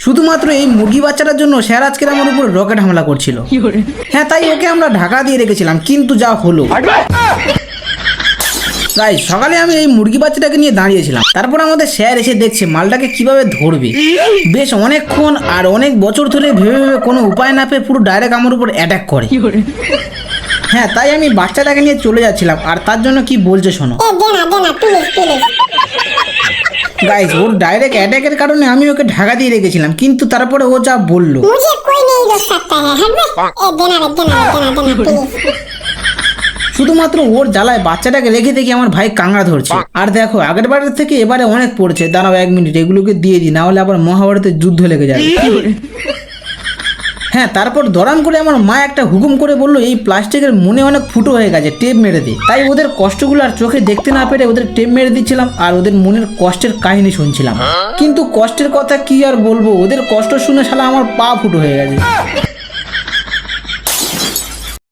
শুধুমাত্র এই মুরগি বাচ্চাটার জন্য স্যার আজকের আমার উপর রকেট হামলা করছিল। হ্যাঁ, তাই ওকে আমরা ঢাকা দিয়ে রেখেছিলাম, কিন্তু যা হলো গাইস, সকালে আমি এই মুরগি বাচ্চাটাকে নিয়ে দাঁড়িয়েছিলাম। তারপর আমাদের স্যার এসে দেখছে মালটাকে কিভাবে ধরবে। বেশ অনেকক্ষণ আর অনেক বছর ধরে ভেবে ভেবে কোনো উপায় না পেয়ে পুরো ডাইরেক্ট আমার উপর অ্যাটাক করে। হ্যাঁ, তাই আমি বাচ্চাটাকে নিয়ে চলে যাচ্ছিলাম, আর তার জন্য কি বলছে শোনো গাইস। ওর ডাইরেক্ট অ্যাটাকের কারণে আমি ওকে ঢাকা দিয়ে রেখেছিলাম, কিন্তু তারপরে ও যা বললো। শুধুমাত্র ওর জ্বালায় বাচ্চাটাকে রেখে দেখি আমার ভাই কাংড়া ধরছে। আর দেখো, আগের বারের থেকে এবারে অনেক পড়ছে। দাঁড়াও 1 মিনিট, এগুলোকে দিয়ে দিই, না হলে আবার মহাভারতের যুদ্ধ লেগে যাবে। হ্যাঁ, তারপর দরাম করে আমার মা একটা হুকুম করে বললো, এই প্লাস্টিকের মনে অনেক ফুটো হয়ে গেছে, টেপ মেরে দে। তাই ওদের কষ্টগুলো আর চোখে দেখতে না পেরে ওদের টেপ মেরে দিচ্ছিলাম, আর ওদের মনের কষ্টের কাহিনী শুনছিলাম। কিন্তু কষ্টের কথা কি আর বলবো, ওদের কষ্ট শুনে শালা আমার পা ফুটো হয়ে গেছে।